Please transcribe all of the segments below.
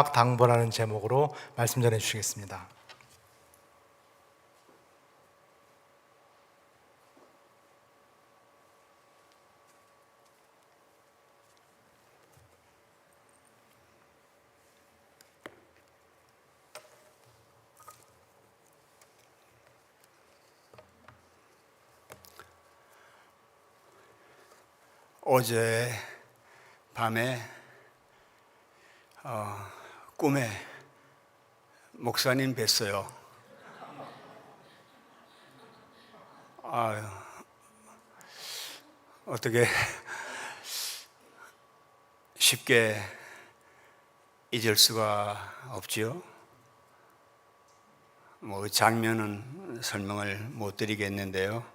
당부라는 제목으로 말씀 전해 주시겠습니다. 어제 밤에 꿈에 목사님 뵀어요. 어떻게 쉽게 잊을 수가 없지요. 장면은 설명을 못 드리겠는데요.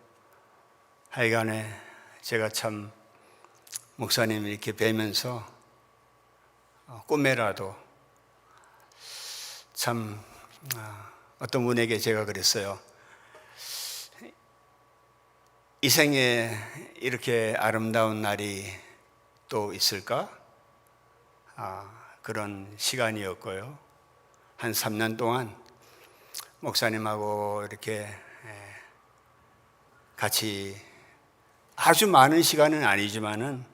하여간에 제가 참 목사님 이렇게 뵈면서 꿈에라도 참 어떤 분에게 제가 그랬어요. 이 생에 이렇게 아름다운 날이 또 있을까? 그런 시간이었고요. 한 3년 동안 목사님하고 이렇게 같이 아주 많은 시간은 아니지만은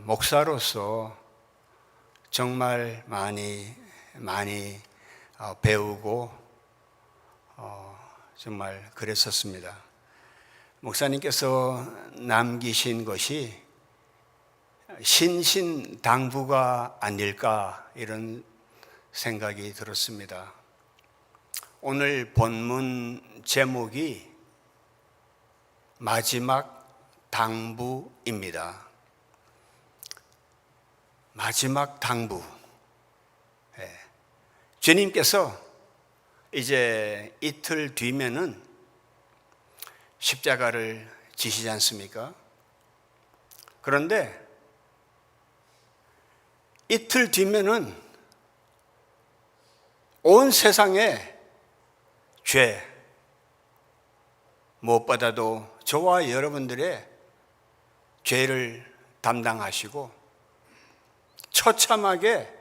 목사로서 정말 많이 배우고 정말 그랬었습니다. 목사님께서 남기신 것이 신신당부가 아닐까 이런 생각이 들었습니다. 오늘 본문 제목이 마지막 당부입니다. 마지막 당부. 주님께서 이제 이틀 뒤면은 십자가를 지시지 않습니까? 그런데 이틀 뒤면은 온 세상의 죄, 무엇보다도 저와 여러분들의 죄를 담당하시고 처참하게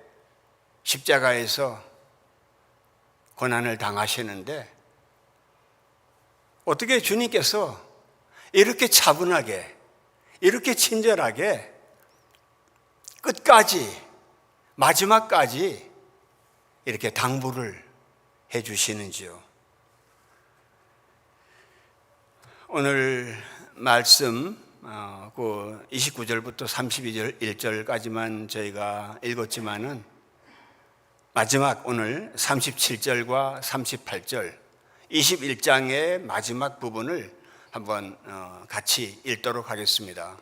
십자가에서 고난을 당하시는데 어떻게 주님께서 이렇게 차분하게 이렇게 친절하게 끝까지 마지막까지 이렇게 당부를 해 주시는지요. 오늘 말씀 29절부터 31절까지만 저희가 읽었지만은 마지막 오늘 37절과 38절 21장의 마지막 부분을 한번 같이 읽도록 하겠습니다.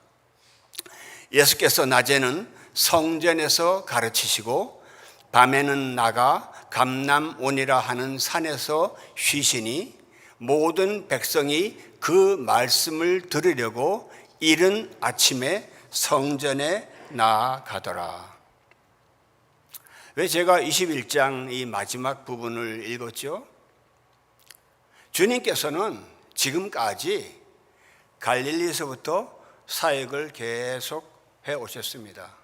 예수께서 낮에는 성전에서 가르치시고 밤에는 나가 감람원이라 하는 산에서 쉬시니 모든 백성이 그 말씀을 들으려고 이른 아침에 성전에 나아가더라. 왜 제가 21장 이 마지막 부분을 읽었죠? 주님께서는 지금까지 갈릴리에서부터 사역을 계속 해 오셨습니다.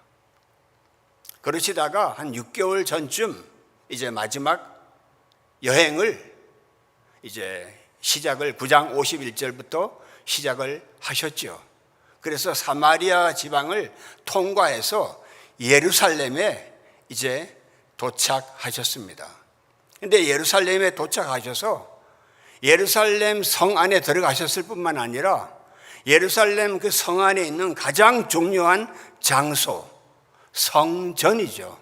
그러시다가 한 6개월 전쯤 이제 마지막 여행을 이제 시작을 9장 51절부터 시작을 하셨죠. 그래서 사마리아 지방을 통과해서 예루살렘에 이제 도착하셨습니다. 근데 예루살렘에 도착하셔서 예루살렘 성 안에 들어가셨을 뿐만 아니라 예루살렘 그 성 안에 있는 가장 중요한 장소, 성전이죠.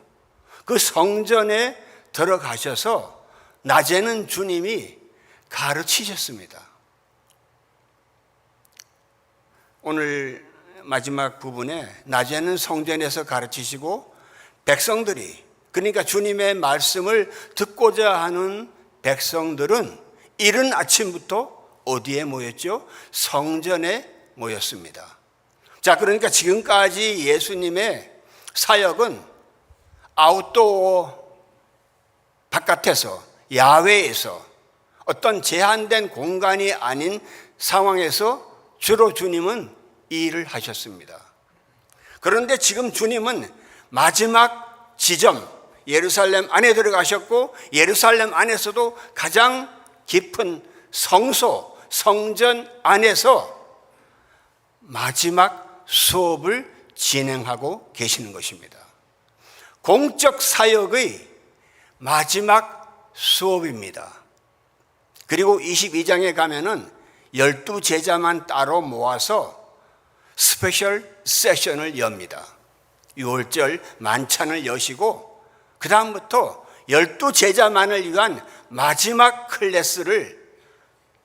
그 성전에 들어가셔서 낮에는 주님이 가르치셨습니다. 오늘 마지막 부분에 낮에는 성전에서 가르치시고 백성들이, 그러니까 주님의 말씀을 듣고자 하는 백성들은 이른 아침부터 어디에 모였죠? 성전에 모였습니다. 자, 그러니까 지금까지 예수님의 사역은 아웃도어 바깥에서 야외에서 어떤 제한된 공간이 아닌 상황에서 주로 주님은 이 일을 하셨습니다. 그런데 지금 주님은 마지막 지점 예루살렘 안에 들어가셨고 예루살렘 안에서도 가장 깊은 성소 성전 안에서 마지막 수업을 진행하고 계시는 것입니다. 공적 사역의 마지막 수업입니다. 그리고 22장에 가면은 12제자만 따로 모아서 스페셜 세션을 엽니다. 6월절 만찬을 여시고 그 다음부터 12제자만을 위한 마지막 클래스를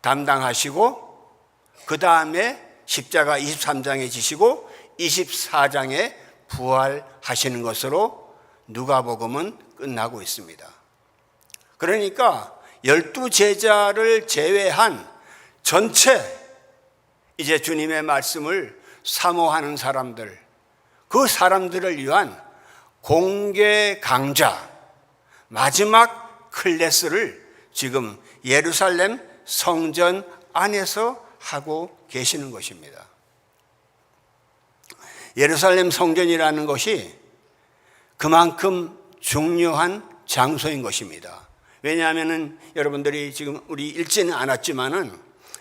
담당하시고 그 다음에 십자가 23장에 지시고 24장에 부활하시는 것으로 누가복음은 끝나고 있습니다. 그러니까 12제자를 제외한 전체 이제 주님의 말씀을 사모하는 사람들, 그 사람들을 위한 공개 강좌 마지막 클래스를 지금 예루살렘 성전 안에서 하고 계시는 것입니다. 예루살렘 성전이라는 것이 그만큼 중요한 장소인 것입니다. 왜냐하면 여러분들이 지금 우리 읽지는 않았지만은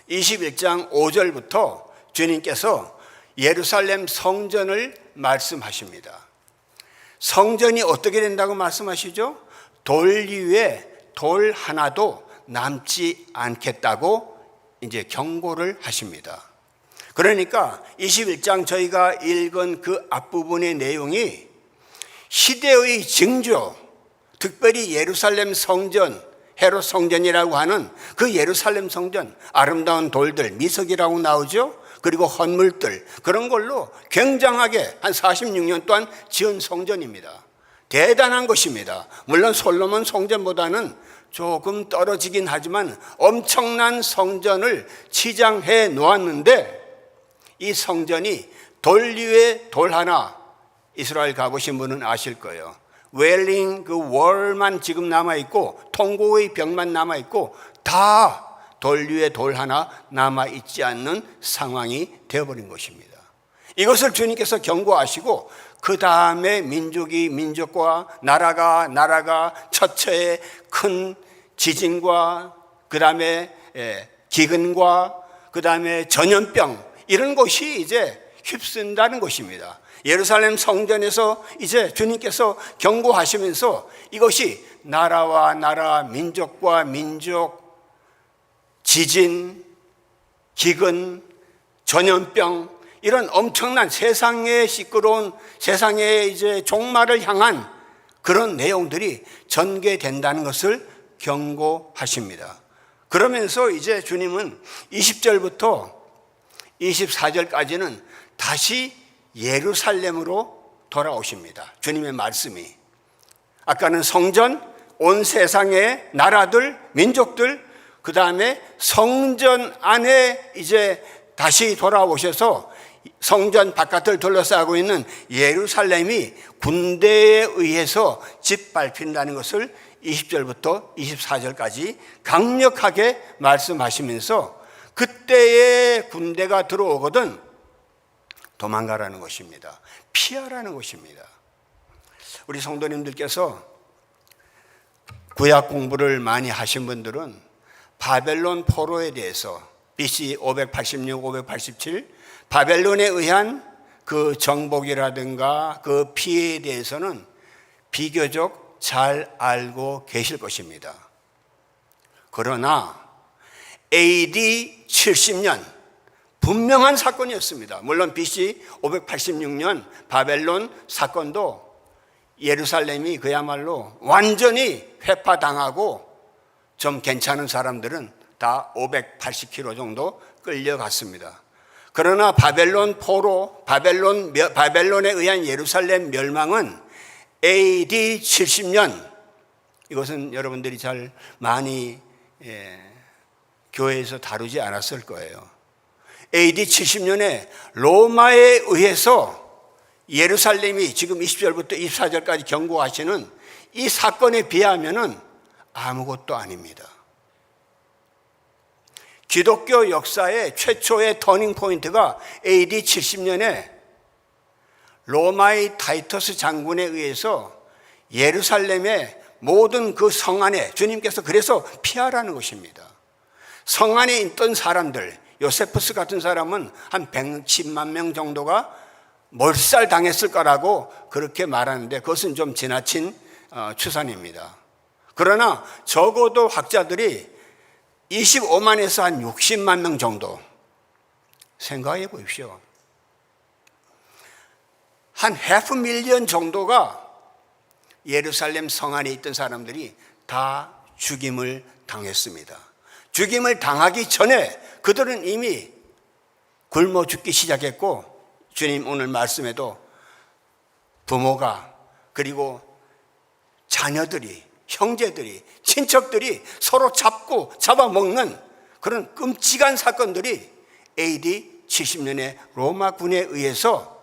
21장 5절부터 주님께서 예루살렘 성전을 말씀하십니다. 성전이 어떻게 된다고 말씀하시죠? 돌 위에 돌 하나도 남지 않겠다고 이제 경고를 하십니다. 그러니까 21장 저희가 읽은 그 앞부분의 내용이 시대의 징조, 특별히 예루살렘 성전, 헤롯 성전이라고 하는 그 예루살렘 성전, 아름다운 돌들, 미석이라고 나오죠. 그리고 헌물들, 그런 걸로 굉장하게 한 46년 동안 지은 성전입니다. 대단한 것입니다. 물론 솔로몬 성전보다는 조금 떨어지긴 하지만 엄청난 성전을 치장해 놓았는데 이 성전이 돌 위에 돌 하나, 이스라엘 가보신 분은 아실 거예요. 웰링 그 월만 지금 남아있고 통고의 벽만 남아있고 다 돌 위에 돌 하나 남아있지 않는 상황이 되어버린 것입니다. 이것을 주님께서 경고하시고 그 다음에 민족이 민족과 나라가 처처의 큰 지진과 그 다음에 기근과 그 다음에 전염병 이런 것이 이제 휩쓴다는 것입니다. 예루살렘 성전에서 이제 주님께서 경고하시면서 이것이 나라와 나라, 민족과 민족, 지진, 기근, 전염병 이런 엄청난 세상의 시끄러운 세상의 이제 종말을 향한 그런 내용들이 전개된다는 것을 경고하십니다. 그러면서 이제 주님은 20절부터 24절까지는 다시 예루살렘으로 돌아오십니다. 주님의 말씀이. 아까는 성전, 온 세상의 나라들, 민족들, 그 다음에 성전 안에 이제 다시 돌아오셔서 성전 바깥을 둘러싸고 있는 예루살렘이 군대에 의해서 짓밟힌다는 것을 20절부터 24절까지 강력하게 말씀하시면서 그때의 군대가 들어오거든 도망가라는 것입니다. 피하라는 것입니다. 우리 성도님들께서 구약 공부를 많이 하신 분들은 바벨론 포로에 대해서 BC 586, 587 바벨론에 의한 그 정복이라든가 그 피해에 대해서는 비교적 잘 알고 계실 것입니다. 그러나 AD 70년 분명한 사건이었습니다. 물론 BC 586년 바벨론 사건도 예루살렘이 그야말로 완전히 회파당하고 좀 괜찮은 사람들은 다 580km 정도 끌려갔습니다. 그러나 바벨론 포로, 바벨론에 의한 예루살렘 멸망은 AD 70년, 이것은 여러분들이 잘 많이 교회에서 다루지 않았을 거예요. AD 70년에 로마에 의해서 예루살렘이 지금 20절부터 24절까지 경고하시는 이 사건에 비하면은 아무것도 아닙니다. 기독교 역사의 최초의 터닝 포인트가 AD 70년에 로마의 타이터스 장군에 의해서 예루살렘의 모든 그 성 안에 주님께서 그래서 피하라는 것입니다. 성 안에 있던 사람들, 요세푸스 같은 사람은 한 110만 명 정도가 몰살당했을 거라고 그렇게 말하는데 그것은 좀 지나친 추산입니다. 그러나 적어도 학자들이 25만에서 한 60만 명 정도 생각해 보십시오. 한 500,000 정도가 예루살렘 성 안에 있던 사람들이 다 죽임을 당했습니다. 죽임을 당하기 전에 그들은 이미 굶어 죽기 시작했고, 주님 오늘 말씀에도 부모가, 그리고 자녀들이, 형제들이, 친척들이 서로 잡아먹는 그런 끔찍한 사건들이 AD 70년에 로마군에 의해서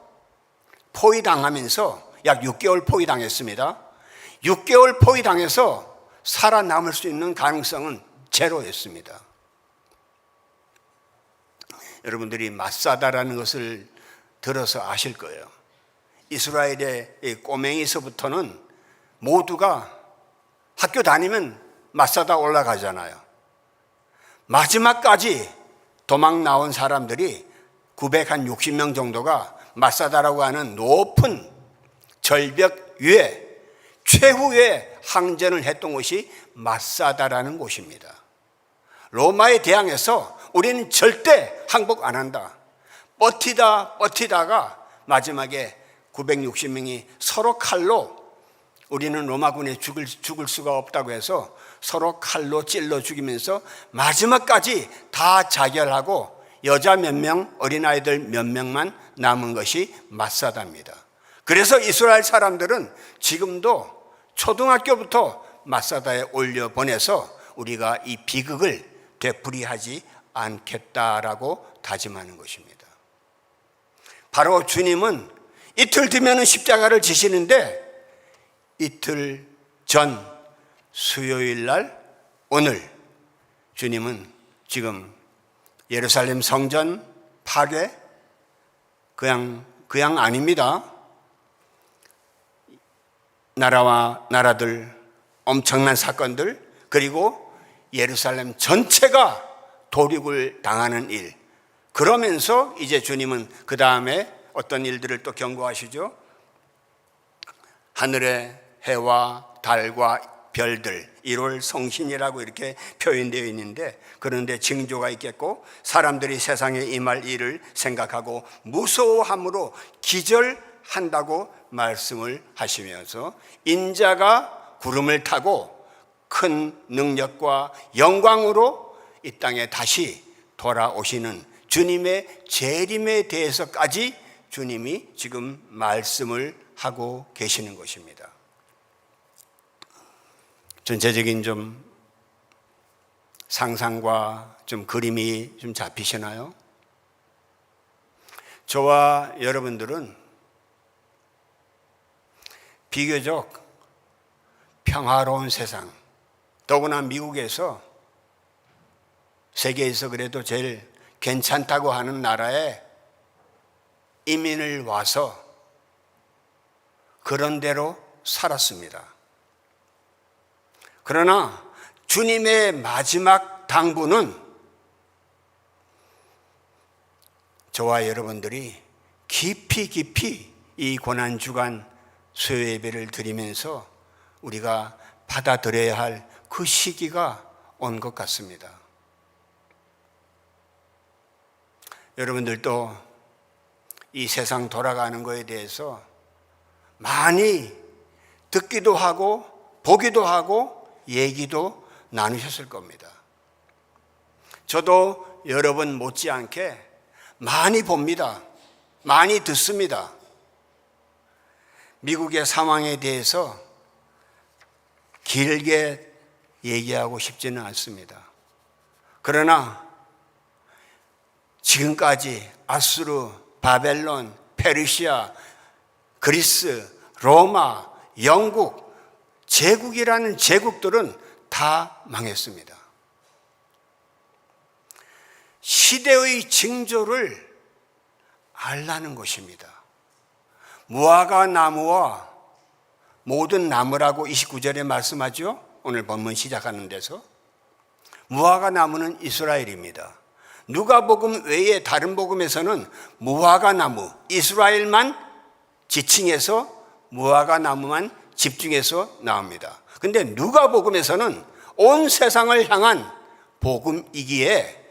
포위당하면서 약 6개월 포위당했습니다. 6개월 포위당해서 살아남을 수 있는 가능성은 제로였습니다. 여러분들이 마사다라는 것을 들어서 아실 거예요. 이스라엘의 꼬맹이서부터는 모두가 학교 다니면 마사다 올라가잖아요. 마지막까지 도망 나온 사람들이 960명 정도가 마사다라고 하는 높은 절벽 위에 최후의 항전을 했던 곳이 마사다라는 곳입니다. 로마에 대항해서 우리는 절대 항복 안 한다. 버티다가 마지막에 960명이 서로 칼로, 우리는 로마군에 죽을 수가 없다고 해서 서로 칼로 찔러 죽이면서 마지막까지 다 자결하고 여자 몇 명, 어린아이들 몇 명만 남은 것이 마사다입니다. 그래서 이스라엘 사람들은 지금도 초등학교부터 마사다에 올려보내서 우리가 이 비극을 되풀이하지 않겠다라고 다짐하는 것입니다. 바로 주님은 이틀 뒤면 십자가를 지시는데 이틀 전 수요일 날 오늘 주님은 지금 예루살렘 성전 파괴 그냥 아닙니다. 나라와 나라들 엄청난 사건들, 그리고 예루살렘 전체가 도륙을 당하는 일, 그러면서 이제 주님은 그 다음에 어떤 일들을 또 경고하시죠. 하늘의 해와 달과 별들, 1월 성신이라고 이렇게 표현되어 있는데, 그런데 징조가 있겠고 사람들이 세상에 임할 일을 생각하고 무서워함으로 기절한다고 말씀을 하시면서 인자가 구름을 타고 큰 능력과 영광으로 이 땅에 다시 돌아오시는 주님의 재림에 대해서까지 주님이 지금 말씀을 하고 계시는 것입니다. 전체적인 좀 상상과 좀 그림이 좀 잡히시나요? 저와 여러분들은 비교적 평화로운 세상, 더구나 미국에서 세계에서 그래도 제일 괜찮다고 하는 나라에 이민을 와서 그런 대로 살았습니다. 그러나 주님의 마지막 당부는 저와 여러분들이 깊이 이 고난주간 수요예배를 드리면서 우리가 받아들여야 할 그 시기가 온 것 같습니다. 여러분들도 이 세상 돌아가는 것에 대해서 많이 듣기도 하고 보기도 하고 얘기도 나누셨을 겁니다. 저도 여러분 못지않게 많이 봅니다. 많이 듣습니다. 미국의 상황에 대해서 길게 얘기하고 싶지는 않습니다. 그러나 지금까지 아수르, 바벨론, 페르시아, 그리스, 로마, 영국, 제국이라는 제국들은 다 망했습니다. 시대의 징조를 알라는 것입니다. 무화과 나무와 모든 나무라고 29절에 말씀하죠. 오늘 본문 시작하는 데서. 무화과 나무는 이스라엘입니다. 누가복음 외에 다른 복음에서는 무화과 나무, 이스라엘만 지칭해서 무화과 나무만 집중해서 나옵니다. 근데 누가복음에서는 온 세상을 향한 복음이기에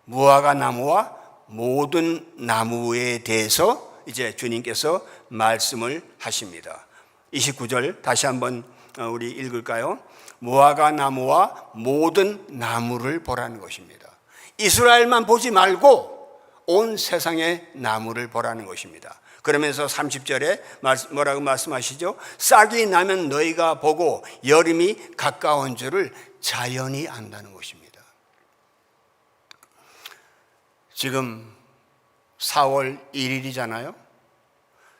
무화과 나무와 모든 나무에 대해서 이제 주님께서 말씀을 하십니다. 29절 다시 한번 우리 읽을까요? 무화과 나무와 모든 나무를 보라는 것입니다. 이스라엘만 보지 말고 온 세상의 나무를 보라는 것입니다. 그러면서 30절에 뭐라고 말씀하시죠? 싹이 나면 너희가 보고 여름이 가까운 줄을 자연히 안다는 것입니다. 지금 4월 1일이잖아요.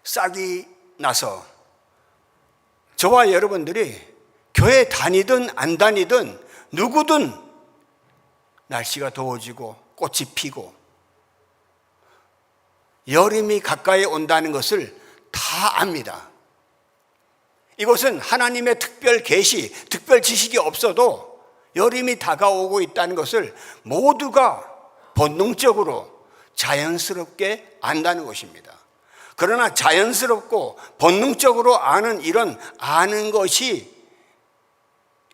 싹이 나서 저와 여러분들이 교회 다니든 안 다니든 누구든 날씨가 더워지고 꽃이 피고 여름이 가까이 온다는 것을 다 압니다. 이것은 하나님의 특별 계시, 특별 지식이 없어도 여름이 다가오고 있다는 것을 모두가 본능적으로 자연스럽게 안다는 것입니다. 그러나 자연스럽고 본능적으로 아는 이런 아는 것이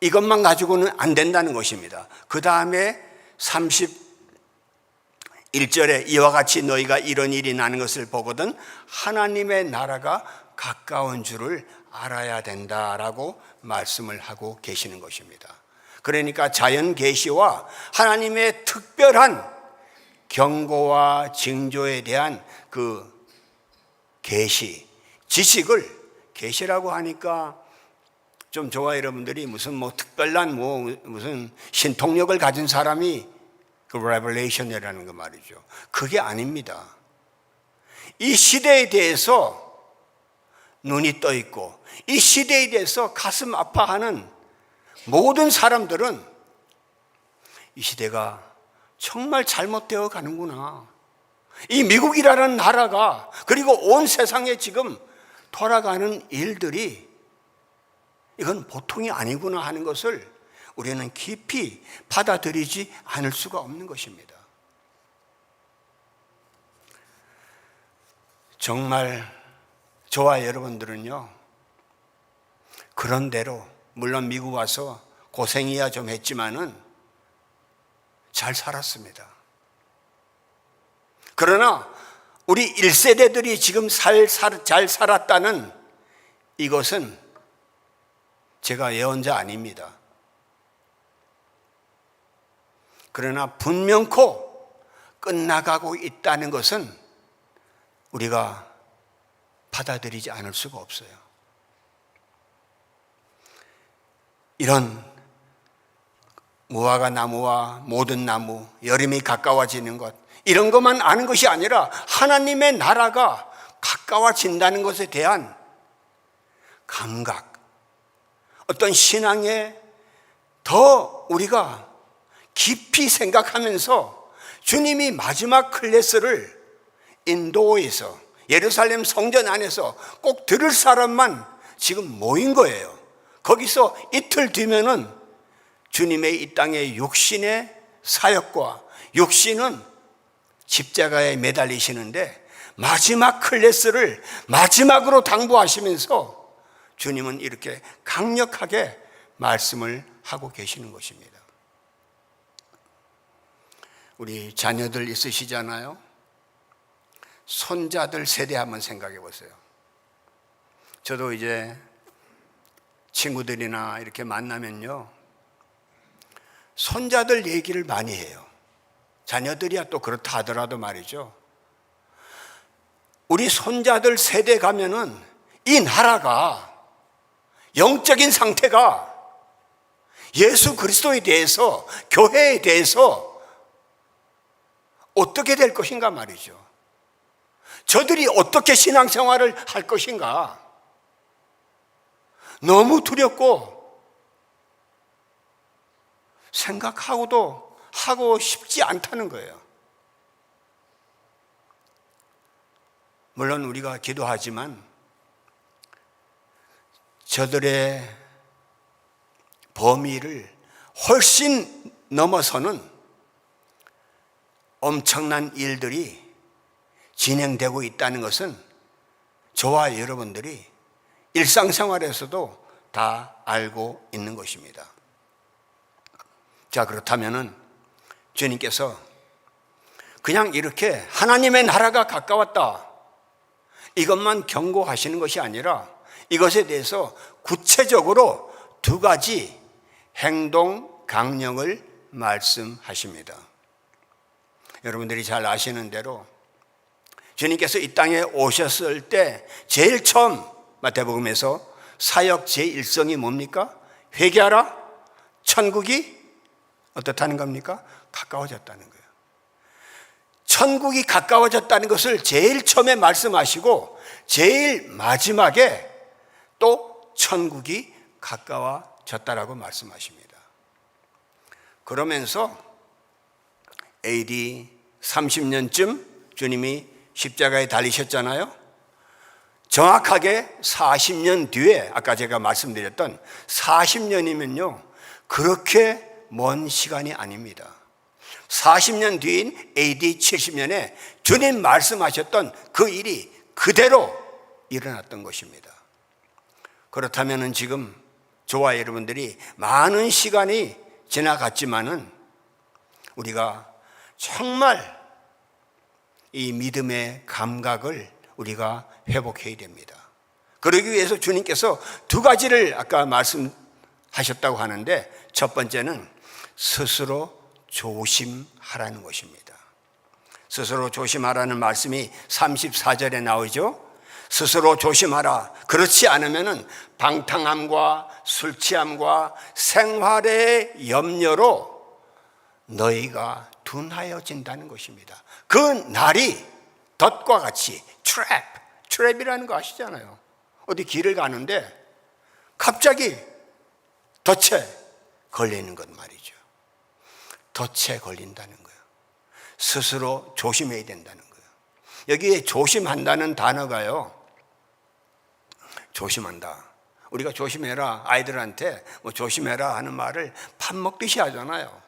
이것만 가지고는 안 된다는 것입니다. 그 다음에 31절에 이와 같이 너희가 이런 일이 나는 것을 보거든 하나님의 나라가 가까운 줄을 알아야 된다라고 말씀을 하고 계시는 것입니다. 그러니까 자연 계시와 하나님의 특별한 경고와 징조에 대한 그 계시, 지식을 계시라고 하니까 좀 저와 여러분들이 무슨 뭐 특별한 무슨 신통력을 가진 사람이 그 레벨레이션이라는 거 말이죠. 그게 아닙니다. 이 시대에 대해서 눈이 떠 있고 이 시대에 대해서 가슴 아파하는 모든 사람들은 이 시대가 정말 잘못되어 가는구나. 이 미국이라는 나라가 그리고 온 세상에 지금 돌아가는 일들이 이건 보통이 아니구나 하는 것을 우리는 깊이 받아들이지 않을 수가 없는 것입니다. 정말 저와 여러분들은요, 그런 대로 물론 미국 와서 고생이야 좀 했지만은 잘 살았습니다. 그러나 우리 1세대들이 지금 잘 살았다는 이것은 제가 예언자 아닙니다. 그러나 분명코 끝나가고 있다는 것은 우리가 받아들이지 않을 수가 없어요. 이런 무화과 나무와 모든 나무, 여름이 가까워지는 것, 이런 것만 아는 것이 아니라 하나님의 나라가 가까워진다는 것에 대한 감각, 어떤 신앙에 더 우리가 깊이 생각하면서 주님이 마지막 클래스를 인도에서 예루살렘 성전 안에서 꼭 들을 사람만 지금 모인 거예요. 거기서 이틀 뒤면은 주님의 이 땅의 육신의 사역과 육신은 십자가에 매달리시는데 마지막 클래스를 마지막으로 당부하시면서 주님은 이렇게 강력하게 말씀을 하고 계시는 것입니다. 우리 자녀들 있으시잖아요. 손자들 세대 한번 생각해 보세요. 저도 이제 친구들이나 이렇게 만나면요, 손자들 얘기를 많이 해요. 자녀들이야 또 그렇다 하더라도 말이죠. 우리 손자들 세대 가면은 이 나라가 영적인 상태가 예수 그리스도에 대해서, 교회에 대해서 어떻게 될 것인가 말이죠. 저들이 어떻게 신앙생활을 할 것인가 너무 두렵고 생각하고도 하고 싶지 않다는 거예요. 물론 우리가 기도하지만 저들의 범위를 훨씬 넘어서는 엄청난 일들이 진행되고 있다는 것은 저와 여러분들이 일상생활에서도 다 알고 있는 것입니다. 자, 그렇다면은 주님께서 그냥 이렇게 하나님의 나라가 가까웠다, 이것만 경고하시는 것이 아니라 이것에 대해서 구체적으로 두 가지 행동 강령을 말씀하십니다. 여러분들이 잘 아시는 대로 주님께서 이 땅에 오셨을 때 제일 처음 마태복음에서 사역 제1성이 뭡니까? 회개하라, 천국이 어떻다는 겁니까? 가까워졌다는 거예요. 천국이 가까워졌다는 것을 제일 처음에 말씀하시고 제일 마지막에 또 천국이 가까워졌다라고 말씀하십니다. 그러면서 AD 30년쯤 주님이 십자가에 달리셨잖아요. 정확하게 40년 뒤에 아까 제가 말씀드렸던 40년이면요 그렇게 먼 시간이 아닙니다. 40년 뒤인 AD 70년에 주님 말씀하셨던 그 일이 그대로 일어났던 것입니다. 그렇다면 지금 저와 여러분들이 많은 시간이 지나갔지만은 우리가 정말 이 믿음의 감각을 우리가 회복해야 됩니다. 그러기 위해서 주님께서 두 가지를 아까 말씀하셨다고 하는데, 첫 번째는 스스로 조심하라는 것입니다. 스스로 조심하라는 말씀이 34절에 나오죠. 스스로 조심하라. 그렇지 않으면 방탕함과 술 취함과 생활의 염려로 너희가 둔하여진다는 것입니다. 그 날이 덫과 같이 트랩이라는 거 아시잖아요. 어디 길을 가는데 갑자기 덫에 걸리는 것 말이죠. 덫에 걸린다는 거예요. 스스로 조심해야 된다는 거예요. 여기에 조심한다는 단어가요, 조심한다. 우리가 조심해라, 아이들한테 뭐 조심해라 하는 말을 밥 먹듯이 하잖아요.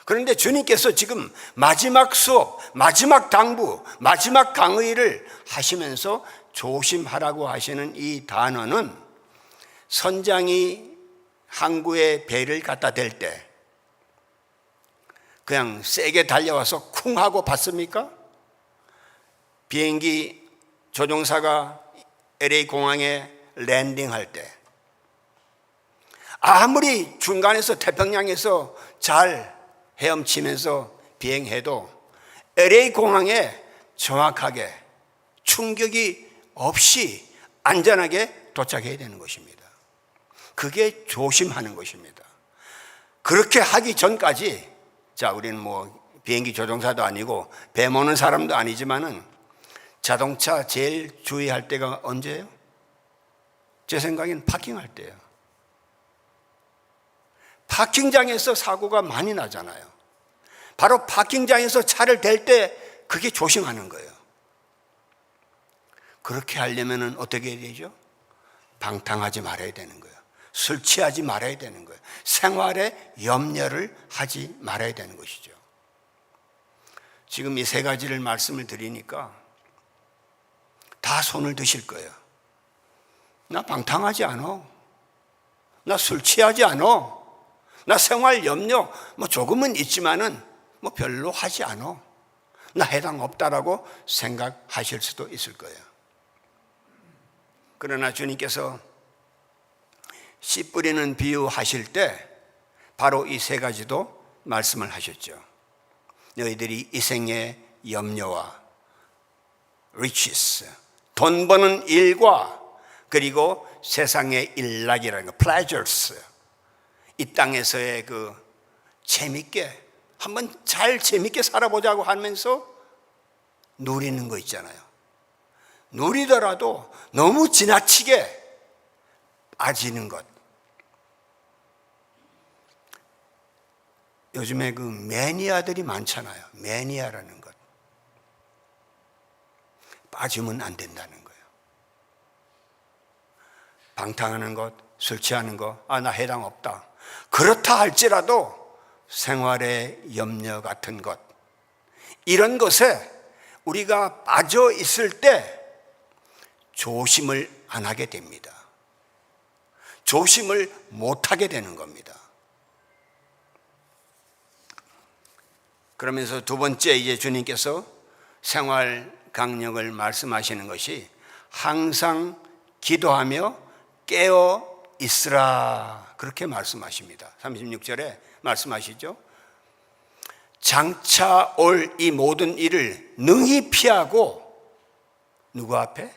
그런데 주님께서 지금 마지막 수업, 마지막 당부, 마지막 강의를 하시면서 조심하라고 하시는 이 단어는 선장이 항구에 배를 갖다 댈 때 그냥 세게 달려와서 쿵 하고 받습니까? 비행기 조종사가 LA 공항에 랜딩할 때 아무리 중간에서 태평양에서 잘 헤엄치면서 비행해도 LA 공항에 정확하게 충격이 없이 안전하게 도착해야 되는 것입니다. 그게 조심하는 것입니다. 그렇게 하기 전까지, 자, 우리는 뭐 비행기 조종사도 아니고 배 모는 사람도 아니지만은 자동차 제일 주의할 때가 언제예요? 제 생각엔 파킹할 때예요. 파킹장에서 사고가 많이 나잖아요. 바로 파킹장에서 차를 댈 때 그게 조심하는 거예요. 그렇게 하려면 어떻게 해야 되죠? 방탕하지 말아야 되는 거예요. 술 취하지 말아야 되는 거예요. 생활에 염려를 하지 말아야 되는 것이죠. 지금 이 세 가지를 말씀을 드리니까 다 손을 드실 거예요. 나 방탕하지 않아. 나 술 취하지 않아. 나 생활 염려 뭐 조금은 있지만은 뭐 별로 하지 않아. 나 해당 없다라고 생각하실 수도 있을 거예요. 그러나 주님께서 씨 뿌리는 비유 하실 때 바로 이 세 가지도 말씀을 하셨죠. 너희들이 이 생의 염려와 riches, 돈 버는 일과 그리고 세상의 일락이라는 거, pleasures, 이 땅에서의 그 재밌게 한번 잘 재밌게 살아보자고 하면서 누리는 거 있잖아요. 누리더라도 너무 지나치게 빠지는 것. 요즘에 그 매니아들이 많잖아요. 매니아라는 것. 빠지면 안 된다는 거예요. 방탕하는 것, 술 취하는 것, 나 해당 없다. 그렇다 할지라도 생활의 염려 같은 것, 이런 것에 우리가 빠져 있을 때 조심을 안 하게 됩니다. 조심을 못 하게 되는 겁니다. 그러면서 두 번째 이제 주님께서 생활 강령을 말씀하시는 것이 항상 기도하며 깨어 있으라, 그렇게 말씀하십니다. 36절에 말씀하시죠. 장차 올 이 모든 일을 능히 피하고 누구 앞에?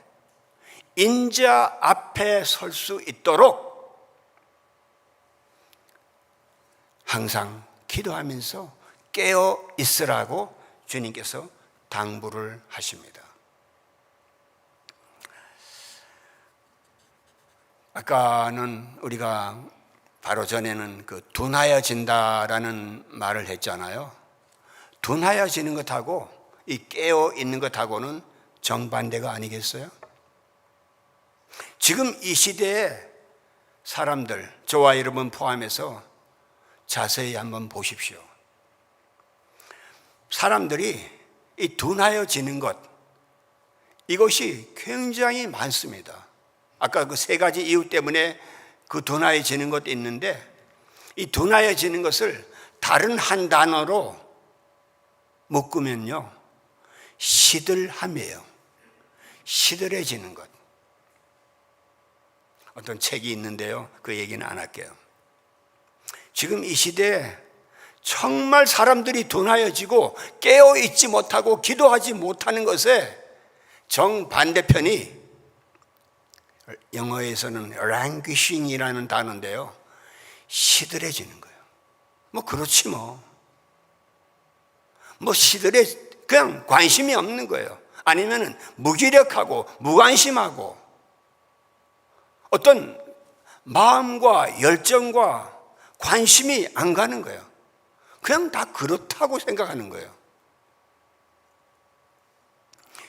인자 앞에 설 수 있도록 항상 기도하면서 깨어 있으라고 주님께서 당부를 하십니다. 아까는 우리가 바로 전에는 그 둔하여진다라는 말을 했잖아요. 둔하여지는 것하고 이 깨어 있는 것하고는 정반대가 아니겠어요? 지금 이 시대에 사람들, 저와 여러분 포함해서 자세히 한번 보십시오. 사람들이 이 둔하여지는 것, 이것이 굉장히 많습니다. 아까 그 세 가지 이유 때문에 그 둔하여지는 것도 있는데, 이 둔하여지는 것을 다른 한 단어로 묶으면요, 시들함이에요. 시들해지는 것. 어떤 책이 있는데요, 그 얘기는 안 할게요. 지금 이 시대에 정말 사람들이 둔하여지고 깨어있지 못하고 기도하지 못하는 것에 정반대편이 영어에서는 languishing이라는 단어인데요, 시들해지는 거예요. 뭐 그렇지 뭐 그냥 관심이 없는 거예요. 아니면은 무기력하고 무관심하고 어떤 마음과 열정과 관심이 안 가는 거예요. 그냥 다 그렇다고 생각하는 거예요.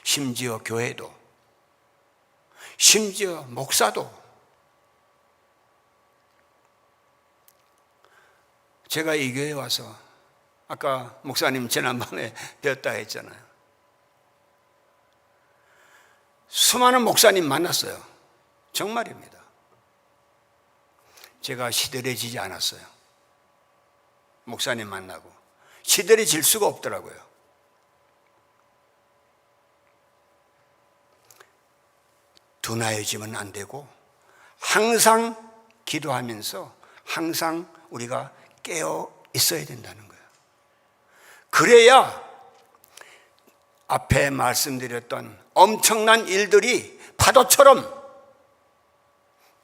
심지어 교회도, 심지어 목사도. 제가 이 교회에 와서, 아까 목사님 지난번에 되었다 했잖아요. 수많은 목사님 만났어요. 정말입니다. 제가 시들해지지 않았어요. 목사님 만나고 시들해질 수가 없더라고요. 둔하여지면 안 되고 항상 기도하면서 항상 우리가 깨어 있어야 된다는 거예요. 그래야 앞에 말씀드렸던 엄청난 일들이 파도처럼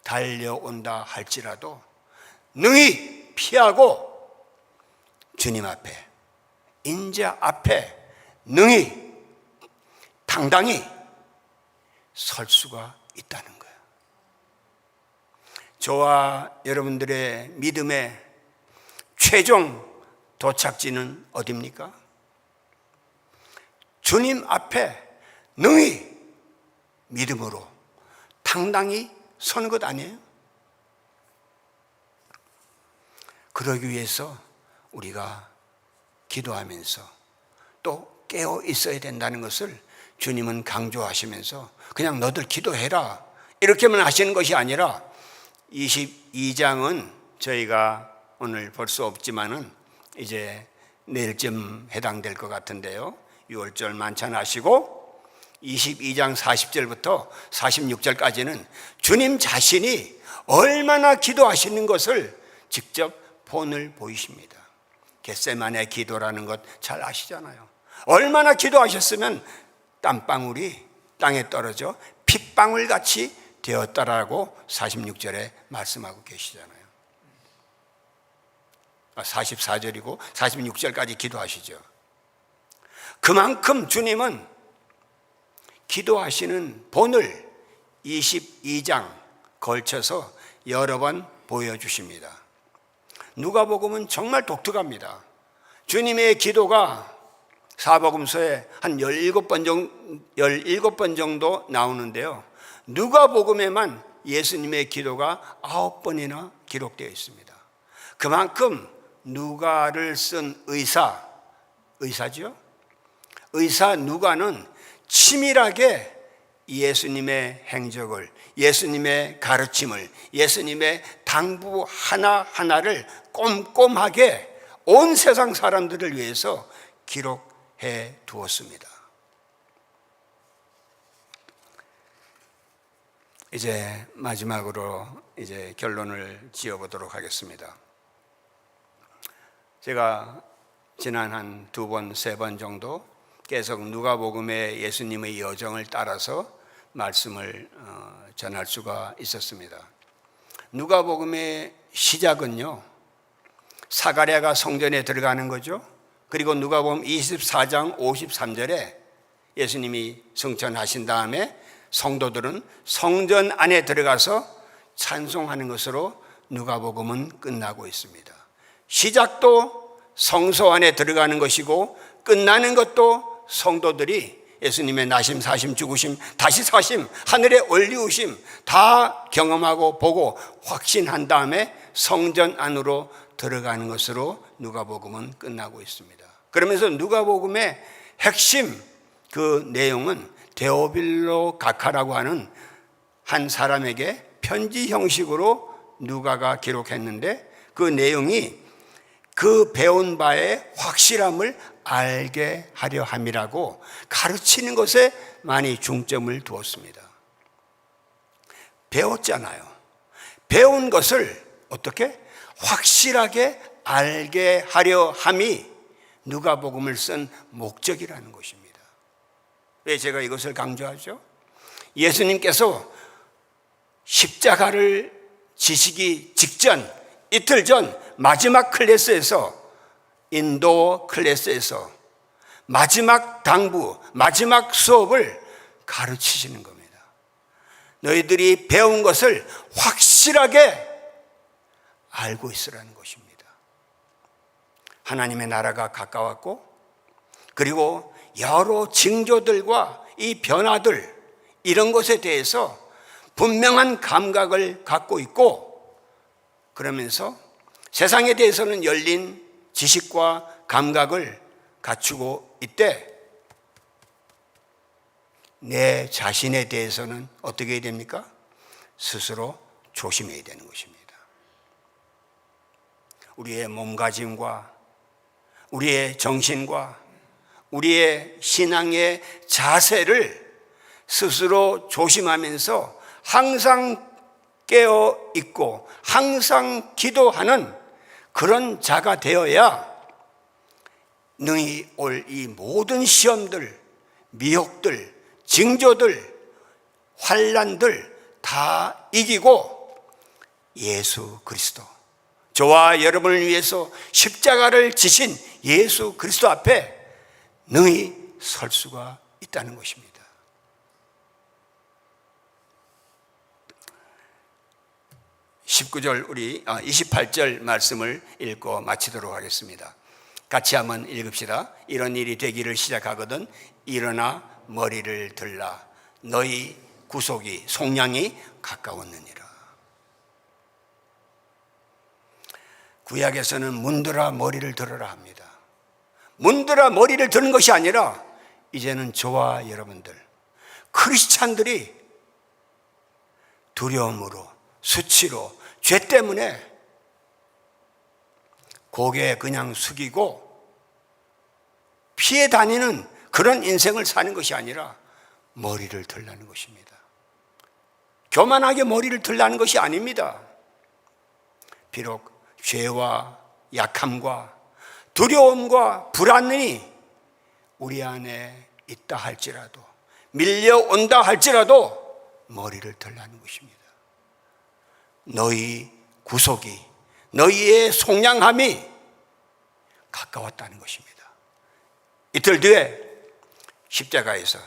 달려온다 할지라도 능히 피하고 주님 앞에, 인자 앞에 능히 당당히 설 수가 있다는 거예요. 저와 여러분들의 믿음의 최종 도착지는 어디입니까? 주님 앞에 능히 믿음으로 당당히 서는 것 아니에요? 그러기 위해서 우리가 기도하면서 또 깨어 있어야 된다는 것을 주님은 강조하시면서 그냥 너들 기도해라 이렇게만 하시는 것이 아니라 22장은 저희가 오늘 볼 수 없지만은 이제 내일쯤 해당될 것 같은데요, 6월절 만찬하시고 22장 40절부터 46절까지는 주님 자신이 얼마나 기도하시는 것을 직접 본을 보이십니다. 겟세마네 기도라는 것 잘 아시잖아요. 얼마나 기도하셨으면 땀방울이 땅에 떨어져 핏방울 같이 되었다라고 46절에 말씀하고 계시잖아요. 44절이고 46절까지 기도하시죠. 그만큼 주님은 기도하시는 본을 22장 걸쳐서 여러 번 보여주십니다. 누가복음은 정말 독특합니다. 주님의 기도가 사복음서에 한 17번 정도 나오는데요, 누가복음에만 예수님의 기도가 9번이나 기록되어 있습니다. 그만큼 누가를 쓴 의사죠. 의사 누가는 치밀하게 예수님의 행적을, 예수님의 가르침을, 예수님의 당부 하나하나를 꼼꼼하게 온 세상 사람들을 위해서 기록해 두었습니다. 이제 마지막으로 이제 결론을 지어보도록 하겠습니다. 제가 지난 한 2번, 3번 정도 계속 누가복음의 예수님의 여정을 따라서 말씀을 전할 수가 있었습니다. 누가복음의 시작은요, 사가랴가 성전에 들어가는 거죠. 그리고 누가복음 24장 53절에 예수님이 승천하신 다음에 성도들은 성전 안에 들어가서 찬송하는 것으로 누가복음은 끝나고 있습니다. 시작도 성소 안에 들어가는 것이고 끝나는 것도 성도들이 예수님의 나심, 사심, 죽으심, 다시 사심, 하늘에 올리우심 다 경험하고 보고 확신한 다음에 성전 안으로 들어가는 것으로 누가복음은 끝나고 있습니다. 그러면서 누가복음의 핵심 그 내용은 데오빌로 가카라고 하는 한 사람에게 편지 형식으로 누가가 기록했는데 그 내용이 그 배운 바의 확실함을 알게 하려 함이라고 가르치는 것에 많이 중점을 두었습니다. 배웠잖아요. 배운 것을 어떻게 확실하게 알게 하려 함이 누가복음을 쓴 목적이라는 것입니다. 왜 제가 이것을 강조하죠? 예수님께서 십자가를 지시기 직전, 이틀 전 마지막 클래스에서, 인도 클래스에서 마지막 당부, 마지막 수업을 가르치시는 겁니다. 너희들이 배운 것을 확실하게 알고 있으라는 것입니다. 하나님의 나라가 가까웠고, 그리고 여러 징조들과 이 변화들, 이런 것에 대해서 분명한 감각을 갖고 있고, 그러면서 세상에 대해서는 열린 지식과 감각을 갖추고 있대. 내 자신에 대해서는 어떻게 해야 됩니까? 스스로 조심해야 되는 것입니다. 우리의 몸가짐과 우리의 정신과 우리의 신앙의 자세를 스스로 조심하면서 항상 깨어 있고 항상 기도하는 그런 자가 되어야 능히 올 이 모든 시험들, 미혹들, 징조들, 환난들 다 이기고 예수 그리스도, 저와 여러분을 위해서 십자가를 지신 예수 그리스도 앞에 능히 설 수가 있다는 것입니다. 우리 28절 말씀을 읽고 마치도록 하겠습니다. 같이 한번 읽읍시다. 이런 일이 되기를 시작하거든 일어나 머리를 들라. 너희 구속이, 속량이 가까웠느니라. 구약에서는 문들아 머리를 들어라 합니다. 문들아 머리를 드는 것이 아니라 이제는 저와 여러분들 크리스찬들이 두려움으로, 수치로, 죄 때문에 고개 그냥 숙이고 피해 다니는 그런 인생을 사는 것이 아니라 머리를 들라는 것입니다. 교만하게 머리를 들라는 것이 아닙니다. 비록 죄와 약함과 두려움과 불안이 우리 안에 있다 할지라도, 밀려온다 할지라도 머리를 들라는 것입니다. 너희 구속이, 너희의 속량함이 가까웠다는 것입니다. 이틀 뒤에 십자가에서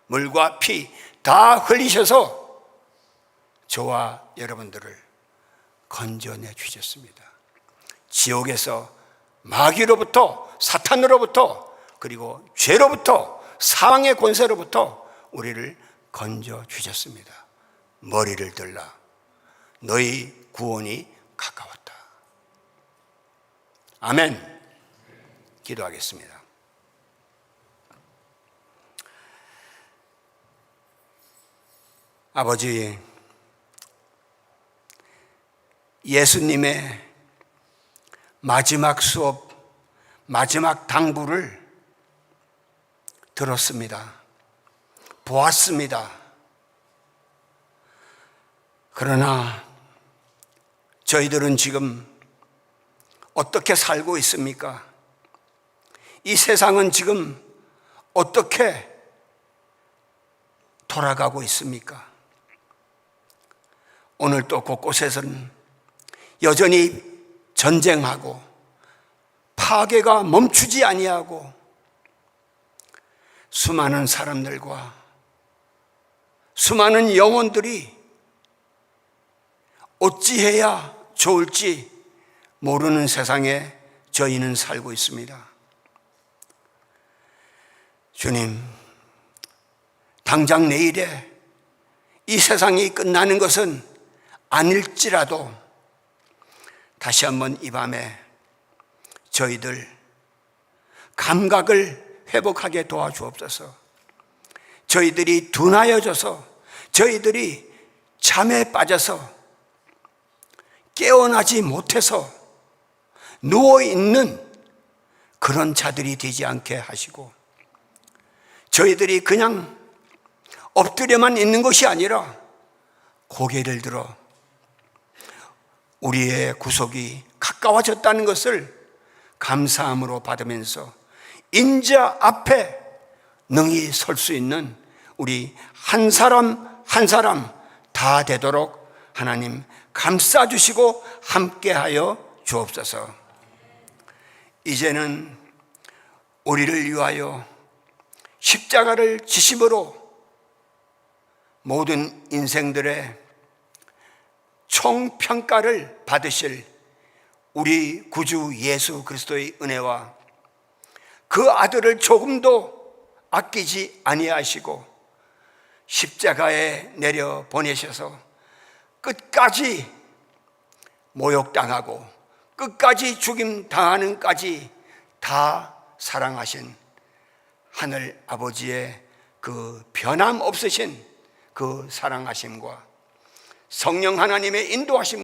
물과 피 다 흘리셔서 저와 여러분들을 건져내 주셨습니다. 지옥에서, 마귀로부터, 사탄으로부터, 그리고 죄로부터, 사망의 권세로부터 우리를 건져 주셨습니다. 머리를 들라. 너희 구원이 가까웠다. 아멘. 기도하겠습니다. 아버지, 예수님의 마지막 수업, 마지막 당부를 들었습니다. 보았습니다. 그러나 저희들은 지금 어떻게 살고 있습니까? 이 세상은 지금 어떻게 돌아가고 있습니까? 오늘 또 곳곳에서는 여전히 전쟁하고 파괴가 멈추지 아니하고 수많은 사람들과 수많은 영혼들이 어찌해야 좋을지 모르는 세상에 저희는 살고 있습니다. 주님, 당장 내일에 이 세상이 끝나는 것은 아닐지라도 다시 한번 이 밤에 저희들 감각을 회복하게 도와주옵소서. 저희들이 둔하여져서, 저희들이 잠에 빠져서 깨어나지 못해서 누워있는 그런 자들이 되지 않게 하시고, 저희들이 그냥 엎드려만 있는 것이 아니라 고개를 들어 우리의 구속이 가까워졌다는 것을 감사함으로 받으면서 인자 앞에 능히 설 수 있는 우리 한 사람 한 사람 다 되도록 하나님 감싸주시고 함께하여 주옵소서. 이제는 우리를 위하여 십자가를 지심으로 모든 인생들의 총평가를 받으실 우리 구주 예수 그리스도의 은혜와 그 아들을 조금도 아끼지 아니하시고 십자가에 내려 보내셔서 끝까지 모욕당하고 끝까지 죽임 당하는까지 다 사랑하신 하늘 아버지의 그 변함 없으신 그 사랑하심과 성령 하나님의 인도하심